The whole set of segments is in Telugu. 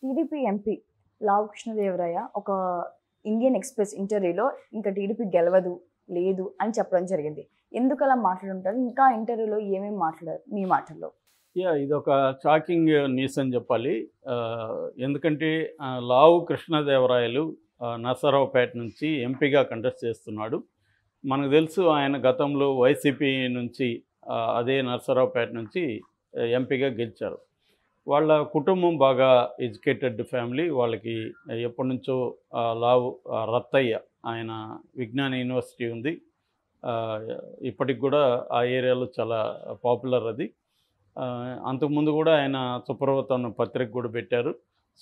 టీడీపీ ఎంపీ లావు కృష్ణదేవరాయ ఒక ఇండియన్ ఎక్స్‌ప్రెస్ ఇంటర్వ్యూలో ఇంకా టీడీపీ గెలవదు, లేదు అని చెప్పడం జరిగింది. ఎందుకలా మాట్లాడుంటారు? ఇంకా ఇంటర్వ్యూలో ఏమేమి మాట్లాడారు మీ మాటల్లో? ఇదొక షాకింగ్ న్యూస్ అని చెప్పాలి. ఎందుకంటే లావు కృష్ణదేవరాయలు నరసరావుపేట నుంచి ఎంపీగా కంటెస్ట్ చేస్తున్నాడు. మనకు తెలుసు ఆయన గతంలో వైసీపీ నుంచి అదే నరసరావుపేట నుంచి ఎంపీగా గెలిచారు. వాళ్ళ కుటుంబం బాగా ఎడ్యుకేటెడ్ ఫ్యామిలీ. వాళ్ళకి ఎప్పటినుంచో లావు రత్తయ్య ఆయన విజ్ఞాన యూనివర్సిటీ ఉంది. ఇప్పటికి కూడా ఆ ఏరియాలో చాలా పాపులర్ అది. అంతకుముందు కూడా ఆయన సుప్రభాతం పత్రిక కూడా పెట్టారు.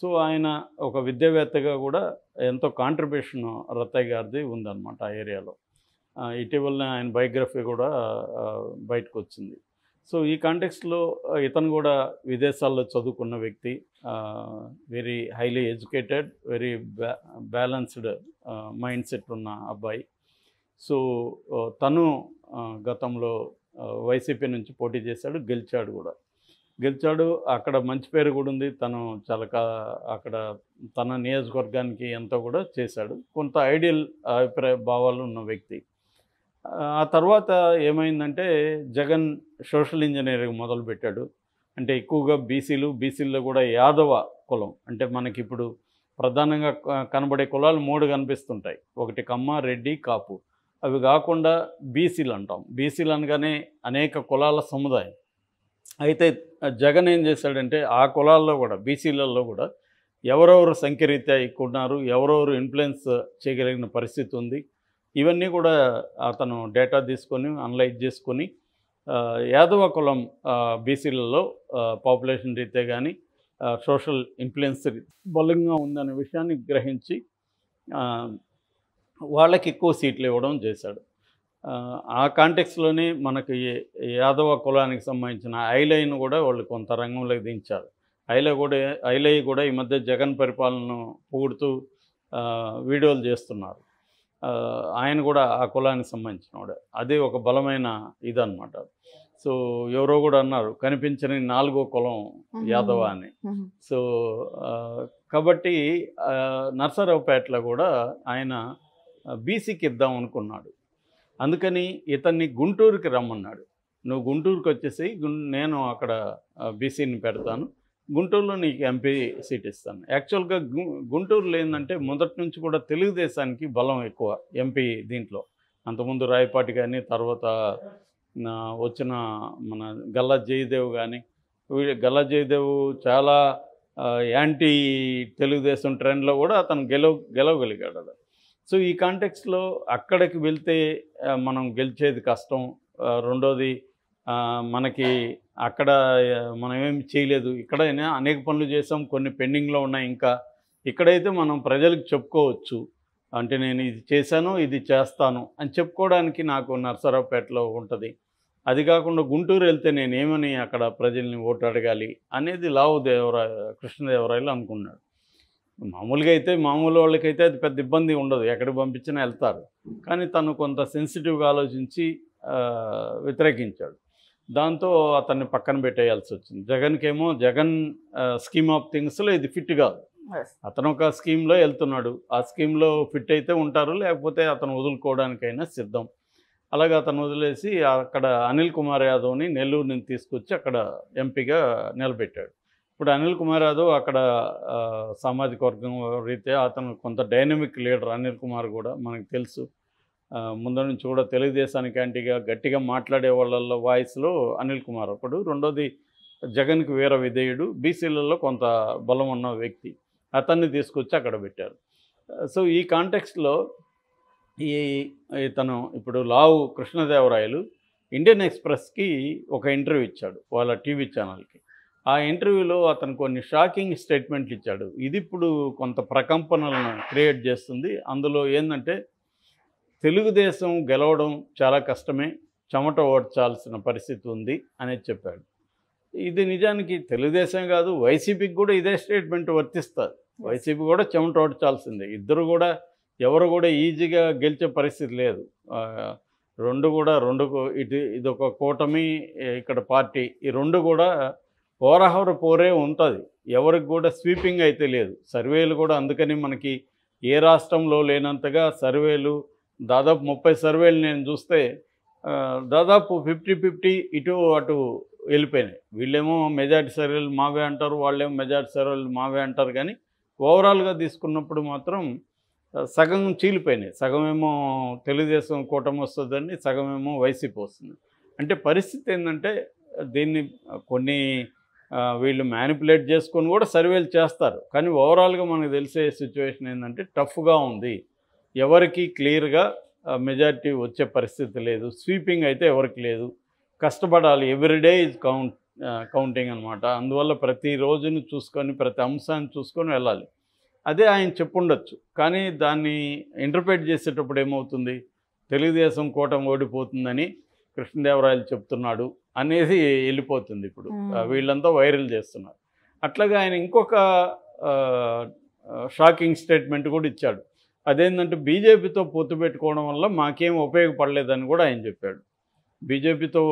సో ఆయన ఒక విద్యావేత్తగా కూడా ఎంతో కాంట్రిబ్యూషన్ రత్తయ్య గారిది ఉందన్నమాట ఆ ఏరియాలో. ఇటీవలనే ఆయన బయోగ్రఫీ కూడా బయటకు వచ్చింది. సో ఈ కాంటెక్స్ట్లో ఇతను కూడా విదేశాల్లో చదువుకున్న వ్యక్తి, very highly educated, very balanced mind set ఉన్న అబ్బాయి. సో తను గతంలో వైసీపీ నుంచి పోటీ చేశాడు, గెలిచాడు కూడా. అక్కడ మంచి పేరు కూడా ఉంది. తను చాలా అక్కడ తన నియోజకవర్గానికి ఎంతో కూడా చేశాడు. కొంత ఐడియల్ అభిప్రాయ భావాలు ఉన్న వ్యక్తి. ఆ తర్వాత ఏమైందంటే జగన్ సోషల్ ఇంజనీరింగ్ మొదలుపెట్టాడు. అంటే ఎక్కువగా బీసీల్లో కూడా యాదవ కులం, అంటే మనకిప్పుడు ప్రధానంగా కనబడే కులాలు 3 కనిపిస్తుంటాయి. ఒకటి కమ్మ, రెడ్డి, కాపు. అవి కాకుండా బీసీలు అంటాం. బీసీలు అనగానే అనేక కులాల సముదాయం. అయితే జగన్ ఏం చేశాడంటే ఆ కులాల్లో కూడా బీసీలలో కూడా ఎవరెవరు సంఖ్యరీత్యా ఎక్కువ ఉన్నారు, ఎవరెవరు ఇన్ఫ్లుయెన్స్ చేయగలిగిన పరిస్థితి ఉంది, ఇవన్నీ కూడా అతను డేటా తీసుకొని అనలైజ్ చేసుకొని యాదవ కులం బీసీలలో పాపులేషన్ రీత్యా కానీ సోషల్ ఇన్ఫ్లుయెన్స్ బలంగా ఉందనే విషయాన్ని గ్రహించి వాళ్ళకి ఎక్కువ సీట్లు ఇవ్వడం చేశాడు. ఆ కాంటెక్స్లోనే మనకి యాదవ కులానికి సంబంధించిన ఐలయ్యను కూడా వాళ్ళు కొంత రంగంలోకి దించారు. ఐలయ్య కూడా ఈ మధ్య జగన్ పరిపాలనను పొగుడుతూ వీడియోలు చేస్తున్నారు. ఆయన కూడా ఆ కులానికి సంబంధించిన వాడు. అదే ఒక బలమైన ఇదన్నమాట. సో ఎవరో కూడా అన్నారు కనిపించని 4వ కులం యాదవ అని. సో కాబట్టి నరసరావుపేటలో కూడా ఆయన బీసీకి ఇద్దాం అనుకున్నాడు. అందుకని ఇతన్ని గుంటూరుకి రమ్మన్నాడు. నువ్వు గుంటూరుకి వచ్చేసి నేను అక్కడ బీసీని పెడతాను, గుంటూరులో నీకు ఎంపీ సీట్ ఇస్తాను. యాక్చువల్గా గుంటూరులో ఏంటంటే మొదటి నుంచి కూడా తెలుగుదేశానికి బలం ఎక్కువ ఎంపీ దీంట్లో. అంతకుముందు రాయపాటి కానీ, తర్వాత వచ్చిన మన గల్లా జయదేవ్ కానీ, గల్లా జయదేవ్ చాలా యాంటీ తెలుగుదేశం ట్రెండ్లో కూడా అతను గెలవగలిగాడు. సో ఈ కాంటెక్స్లో అక్కడికి వెళ్తే మనం గెలిచేది కష్టం. రెండోది మనకి అక్కడ మనం ఏమి చేయలేదు, ఇక్కడైనా అనేక పనులు చేసాం, కొన్ని పెండింగ్లో ఉన్నాయి. ఇంకా ఇక్కడైతే మనం ప్రజలకు చెప్పుకోవచ్చు, అంటే నేను ఇది చేశాను, ఇది చేస్తాను అని చెప్పుకోవడానికి నాకు నరసరావుపేటలో ఉంటుంది. అది కాకుండా గుంటూరు వెళ్తే నేను ఏమని అక్కడ ప్రజల్ని ఓటు అడగాలి అనేది కృష్ణదేవరాయలు అనుకున్నాడు. మామూలుగా అయితే మామూలు వాళ్ళకైతే అది పెద్ద ఇబ్బంది ఉండదు, ఎక్కడికి పంపించినా వెళ్తారు. కానీ తను కొంత సెన్సిటివ్గా ఆలోచించి వ్యతిరేకించాడు. దాంతో అతన్ని పక్కన పెట్టేయాల్సి వచ్చింది. జగన్ స్కీమ్ ఆఫ్ థింగ్స్లో ఇది ఫిట్ కాదు. అతను ఒక స్కీమ్లో వెళ్తున్నాడు, ఆ స్కీమ్లో ఫిట్ అయితే ఉంటారు, లేకపోతే అతను వదులుకోవడానికైనా సిద్ధం. అలాగే అతను వదిలేసి అక్కడ అనిల్ కుమార్ యాదవ్ని నెల్లూరు నుంచి తీసుకొచ్చి అక్కడ ఎంపీగా నిలబెట్టాడు. ఇప్పుడు అనిల్ కుమార్ యాదవ్ అక్కడ సామాజిక వర్గం రీత్యా అతను కొంత డైనమిక్ లీడర్. అనిల్ కుమార్ కూడా మనకు తెలుసు, ముందు నుంచి కూడా తెలుగుదేశానికి యాంటీగా గట్టిగా మాట్లాడే వాళ్ళ వాయిస్లో అనిల్ కుమార్ ఒకడు. రెండోది జగన్కి వీర విధేయుడు, బీసీలలో కొంత బలం ఉన్న వ్యక్తి. అతన్ని తీసుకొచ్చి అక్కడ పెట్టారు. సో ఈ కాంటెక్స్ట్లో ఇతను ఇప్పుడు లావు కృష్ణదేవరాయలు ఇండియన్ ఎక్స్ప్రెస్కి ఒక ఇంటర్వ్యూ ఇచ్చాడు, వాళ్ళ టీవీ ఛానల్కి. ఆ ఇంటర్వ్యూలో అతను కొన్ని షాకింగ్ స్టేట్మెంట్లు ఇచ్చాడు. ఇది ఇప్పుడు కొంత ప్రకంపనలను క్రియేట్ చేస్తుంది. అందులో ఏంటంటే తెలుగుదేశం గెలవడం చాలా కష్టమే, చెమట ఓడ్చాల్సిన పరిస్థితి ఉంది అనేది చెప్పాడు. ఇది నిజానికి తెలుగుదేశం కాదు, వైసీపీకి కూడా ఇదే స్టేట్మెంట్ వర్తిస్తుంది. వైసీపీ కూడా చెమట ఓడ్చాల్సిందే. ఇద్దరు కూడా ఎవరు కూడా ఈజీగా గెలిచే పరిస్థితి లేదు. ఇదొక కూటమి, ఇక్కడ పార్టీ, ఈ రెండు కూడా ఓరహవర పోరే ఉంటుంది. ఎవరికి కూడా స్వీపింగ్ అయితే లేదు. సర్వేలు కూడా అందుకని మనకి ఏ రాష్ట్రంలో లేనంతగా సర్వేలు దాదాపు 30 సర్వేలు నేను చూస్తే దాదాపు 50-50 ఇటు అటు వెళ్ళిపోయినాయి. వీళ్ళేమో మెజారిటీ సర్వేలు మావే అంటారు, వాళ్ళేమో మెజారిటీ సర్వేలు మావే అంటారు. కానీ ఓవరాల్గా తీసుకున్నప్పుడు మాత్రం సగం చీలిపోయినాయి. సగమేమో తెలుగుదేశం కూటమి వస్తుందని, సగమేమో వైసీపీ వస్తుంది. అంటే పరిస్థితి ఏంటంటే దీన్ని కొన్ని వీళ్ళు మ్యానిపులేట్ చేసుకొని కూడా సర్వేలు చేస్తారు. కానీ ఓవరాల్గా మనకు తెలిసే సిచ్యువేషన్ ఏంటంటే టఫ్గా ఉంది. ఎవరికి క్లియర్గా మెజారిటీ వచ్చే పరిస్థితి లేదు. స్వీపింగ్ అయితే ఎవరికి లేదు. కష్టపడాలి. ఎవ్రీడే ఈజ్ కౌంటింగ్ అనమాట. అందువల్ల ప్రతి రోజుని చూసుకొని, ప్రతి అంశాన్ని చూసుకొని వెళ్ళాలి. అదే ఆయన చెప్పుండొచ్చు. కానీ దాన్ని ఇంటర్ప్రిట్ చేసేటప్పుడు ఏమవుతుంది, తెలుగుదేశం కూటమి ఓడిపోతుందని కృష్ణదేవరాయలు చెప్తున్నాడు అనేది వెళ్ళిపోతుంది. ఇప్పుడు వీళ్ళంతా వైరల్ చేస్తున్నారు. అట్లాగే ఆయన ఇంకొక షాకింగ్ స్టేట్మెంట్ కూడా ఇచ్చాడు. అదేంటంటే బీజేపీతో పొత్తు పెట్టుకోవడం వల్ల మాకేం ఉపయోగపడలేదని కూడా ఆయన చెప్పాడు. బీజేపీతో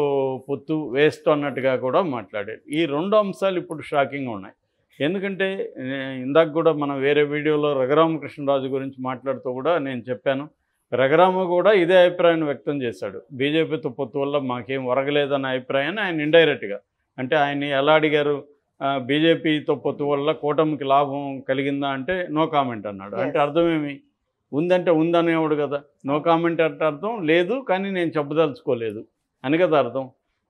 పొత్తు వేస్ట్ అన్నట్టుగా కూడా మాట్లాడాడు. ఈ 2 అంశాలు ఇప్పుడు షాకింగ్గా ఉన్నాయి. ఎందుకంటే ఇందాక కూడా మనం వేరే వీడియోలో రఘురామకృష్ణరాజు గురించి మాట్లాడుతూ కూడా నేను చెప్పాను. రఘురామ కూడా ఇదే అభిప్రాయాన్ని వ్యక్తం చేశాడు. బీజేపీతో పొత్తు వల్ల మాకేం ఒరగలేదన్న అభిప్రాయాన్ని ఆయన ఇండైరెక్ట్గా, అంటే ఆయన్ని ఎలా అడిగారు, బీజేపీతో పొత్తు వల్ల కూటమికి లాభం కలిగిందా అంటే నో కామెంట్ అన్నాడు. అంటే అర్థమేమి, ఉందంటే ఉందనేవాడు కదా. నో కామెంట్ అంటే అర్థం లేదు, కానీ నేను చెప్పదలుచుకోలేదు అని కదా అర్థం.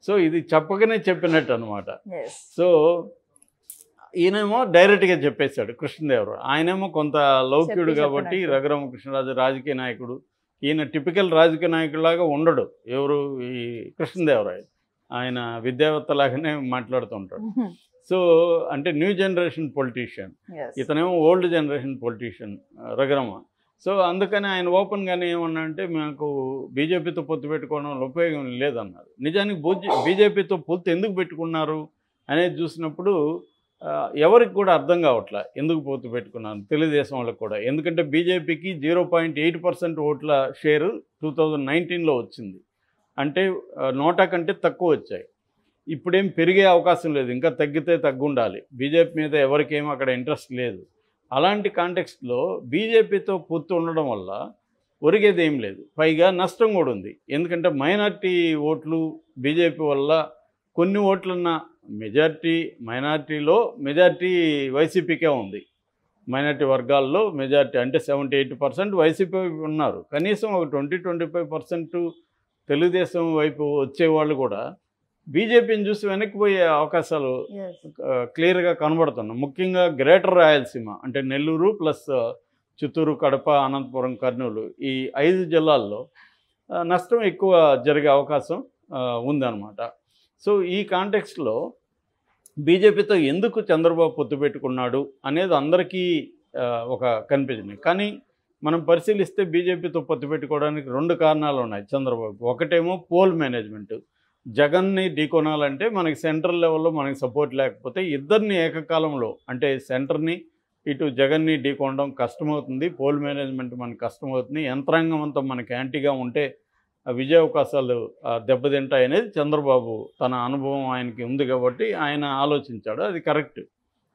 సో ఇది చెప్పకనే చెప్పినట్టు అనమాట. సో ఈయనేమో డైరెక్ట్గా చెప్పేశాడు కృష్ణదేవరాయలు. ఆయనేమో కొంత లౌక్యుడు కాబట్టి రఘురామకృష్ణరాజు రాజకీయ నాయకుడు. ఈయన టిపికల్ రాజకీయ నాయకుడిలాగా ఉండడు. ఎవరు, ఈ కృష్ణదేవరాయలు. ఆయన విద్యావేత్తలాగానే మాట్లాడుతూ ఉంటాడు. సో అంటే న్యూ జనరేషన్ పొలిటీషియన్, ఇతనేమో old generation politician Raghurama. So అందుకని ఆయన ఓపెన్గానే ఏమన్నా అంటే మాకు బీజేపీతో పొత్తు పెట్టుకోవడం ఉపయోగం లేదన్నారు. నిజానికి బీజేపీతో పొత్తు ఎందుకు పెట్టుకున్నారు అనేది చూసినప్పుడు ఎవరికి కూడా అర్థం కావట్లే ఎందుకు పొత్తు పెట్టుకున్నాను తెలుగుదేశం వాళ్ళకి కూడా. ఎందుకంటే బీజేపీకి 0.8% ఓట్ల షేరు 2019లో వచ్చింది. అంటే 100 కంటే తక్కువ వచ్చాయి. ఇప్పుడేం పెరిగే అవకాశం లేదు, ఇంకా తగ్గితే తగ్గుండాలి. బీజేపీ మీద ఎవరికేమో అక్కడ ఇంట్రెస్ట్ లేదు. అలాంటి కాంటెక్స్ట్లో బీజేపీతో పొత్తు ఉండడం వల్ల ఒరిగేది ఏం లేదు, పైగా నష్టం కూడా ఉంది. ఎందుకంటే మైనార్టీ ఓట్లు బీజేపీ వల్ల కొన్ని ఓట్లన్న మైనార్టీలో మెజార్టీ వైసీపీకే ఉంది. మైనార్టీ వర్గాల్లో మెజార్టీ అంటే 78% వైసీపీ ఉన్నారు. కనీసం ఒక 20-25% తెలుగుదేశం వైపు వచ్చేవాళ్ళు కూడా బీజేపీని చూసి వెనక్కిపోయే అవకాశాలు క్లియర్గా కనబడుతున్నాయి. ముఖ్యంగా గ్రేటర్ రాయలసీమ అంటే నెల్లూరు ప్లస్ చిత్తూరు, కడప, అనంతపురం, కర్నూలు, ఈ 5 జిల్లాల్లో నష్టం ఎక్కువ జరిగే అవకాశం ఉందన్నమాట. సో ఈ కాంటెక్స్ట్లో బీజేపీతో ఎందుకు చంద్రబాబు పొత్తు పెట్టుకున్నాడు అనేది అందరికీ ఒక కన్ఫ్యూజన్. కానీ మనం పరిశీలిస్తే బీజేపీతో పొత్తు పెట్టుకోవడానికి 2 కారణాలు ఉన్నాయి చంద్రబాబు. ఒకటేమో పోల్ మేనేజ్మెంట్. జగన్ని ఢీకొనాలంటే మనకి సెంట్రల్ లెవెల్లో మనకి సపోర్ట్ లేకపోతే ఇద్దరిని ఏకకాలంలో, అంటే సెంటర్ని ఇటు జగన్ని ఢీకొనడం కష్టమవుతుంది. పోల్ మేనేజ్మెంట్ మనకు కష్టమవుతుంది. యంత్రాంగం అంతా మనకి యాంటీగా ఉంటే విజయ అవకాశాలు దెబ్బతింటాయి అనేది చంద్రబాబు తన అనుభవం ఆయనకి ఉంది కాబట్టి ఆయన ఆలోచించాడు. అది కరెక్ట్,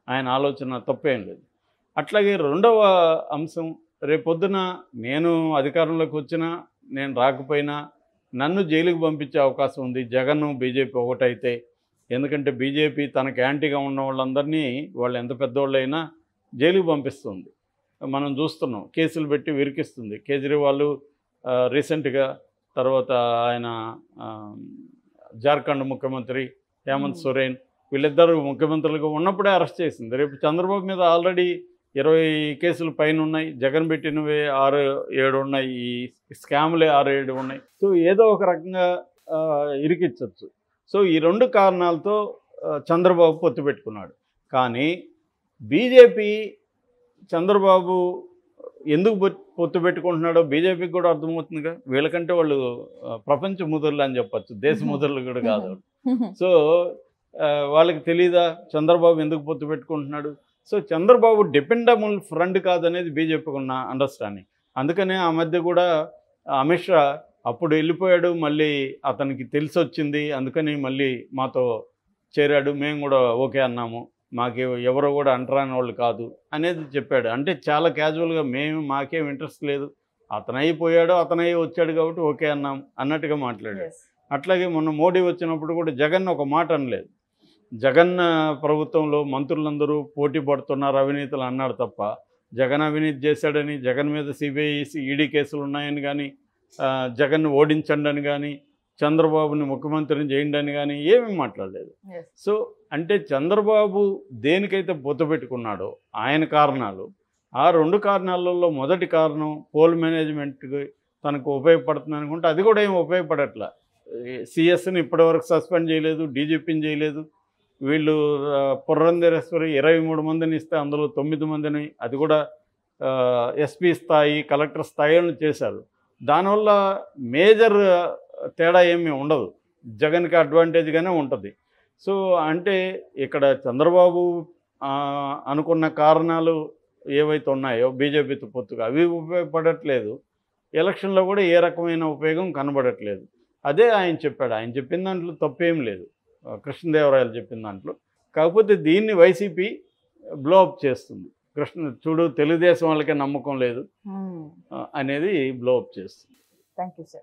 ఆయన ఆలోచన తప్పేం లేదు. అట్లాగే రెండవ అంశం, రేపొద్దున నేను అధికారంలోకి వచ్చినా నేను రాకపోయినా నన్ను జైలుకు పంపించే అవకాశం ఉంది జగన్ బీజేపీ ఒకటైతే. ఎందుకంటే బీజేపీ తనకు యాంటీగా ఉన్న వాళ్ళందరినీ, వాళ్ళు ఎంత పెద్దవాళ్ళైనా జైలుకు పంపిస్తుంది. మనం చూస్తున్నాం, కేసులు పెట్టి విరికిస్తుంది. కేజ్రీవాల్ రీసెంట్గా, తర్వాత ఆయన జార్ఖండ్ ముఖ్యమంత్రి హేమంత్ సోరెన్, వీళ్ళిద్దరు ముఖ్యమంత్రులుగా ఉన్నప్పుడే అరెస్ట్ చేసింది. రేపు చంద్రబాబు మీద ఆల్రెడీ 20 కేసులు పైన ఉన్నాయి. జగన్ పెట్టినవే 6-7 ఉన్నాయి. ఈ స్కామ్లే 6-7 ఉన్నాయి. సో ఏదో ఒక రకంగా ఇరికించవచ్చు. సో ఈ 2 కారణాలతో చంద్రబాబు పొత్తు పెట్టుకున్నాడు. కానీ బీజేపీ చంద్రబాబు ఎందుకు పొత్తు పెట్టుకుంటున్నాడో బీజేపీకి కూడా అర్థమవుతుందిగా. వీళ్ళకంటే వాళ్ళు ప్రపంచ ముదురులు అని చెప్పచ్చు, దేశ ముదురులు కూడా కాదు. సో వాళ్ళకి తెలీదా చంద్రబాబు ఎందుకు పొత్తు పెట్టుకుంటున్నాడు? సో చంద్రబాబు డిపెండబుల్ ఫ్రెండ్ కాదనేది బీజేపీకి ఉన్న అండర్స్టాండింగ్. అందుకనే ఆ మధ్య కూడా అమిత్ షా అప్పుడు వెళ్ళిపోయాడు, మళ్ళీ అతనికి తెలిసి వచ్చింది, అందుకని మళ్ళీ మాతో చేరాడు, మేము కూడా ఓకే అన్నాము, మాకు ఎవరు కూడా అంటరాని వాళ్ళు కాదు అనేది చెప్పాడు. అంటే చాలా క్యాజువల్గా మాకేం ఇంట్రెస్ట్ లేదు, అతను అయిపోయాడు, అతను అయి వచ్చాడు కాబట్టి ఓకే అన్నాం అన్నట్టుగా మాట్లాడాడు. ఎస్. అట్లాగే మొన్న మోడీ వచ్చినప్పుడు కూడా జగన్ ఒక మాట అనలేదు. జగన్ ప్రభుత్వంలో మంత్రులందరూ పోటీ పడుతున్నారు అవినీతులు అన్నాడు తప్ప, జగన్ అవినీతి చేశాడని, జగన్ మీద సిబిఐ ఈడీ కేసులు ఉన్నాయని కానీ, జగన్ ఓడించండి అని కానీ, చంద్రబాబుని ముఖ్యమంత్రిని చేయండి అని కానీ ఏమీ మాట్లాడలేదు. ఎస్. సో అంటే చంద్రబాబు దేనికైతే పొత్తు పెట్టుకున్నాడో ఆయన కారణాలు, ఆ 2 కారణాలలో మొదటి కారణం పోల్ మేనేజ్మెంట్కి తనకు ఉపయోగపడుతుంది అనుకుంటే అది కూడా ఏం ఉపయోగపడట్లా. సిఎస్ని ఇప్పటివరకు సస్పెండ్ చేయలేదు, డీజీపీని చేయలేదు. వీళ్ళు పురంధరేశ్వరి 23 మందిని ఇస్తే అందులో 9 మందిని, అది కూడా ఎస్పీ స్థాయి కలెక్టర్ స్థాయిలను చేశారు. దానివల్ల మేజర్ తేడా ఏమీ ఉండదు, జగన్కి అడ్వాంటేజ్గానే ఉంటుంది. సో అంటే ఇక్కడ చంద్రబాబు అనుకున్న కారణాలు ఏవైతే ఉన్నాయో బీజేపీతో పొత్తుగా అవి ఉపయోగపడట్లేదు, ఎలక్షన్లో కూడా ఏ రకమైన ఉపయోగం కనబడట్లేదు. అదే ఆయన చెప్పాడు. ఆయన చెప్పిన దాంట్లో తప్పేం లేదు, కృష్ణదేవరాయలు చెప్పిన దాంట్లో. కాకపోతే దీన్ని వైసీపీ బ్లోఅప్ చేస్తుంది. చూడు తెలుగుదేశం వాళ్ళకే నమ్మకం లేదు అనేది బ్లోఅప్ చేస్తుంది. Thank you sir.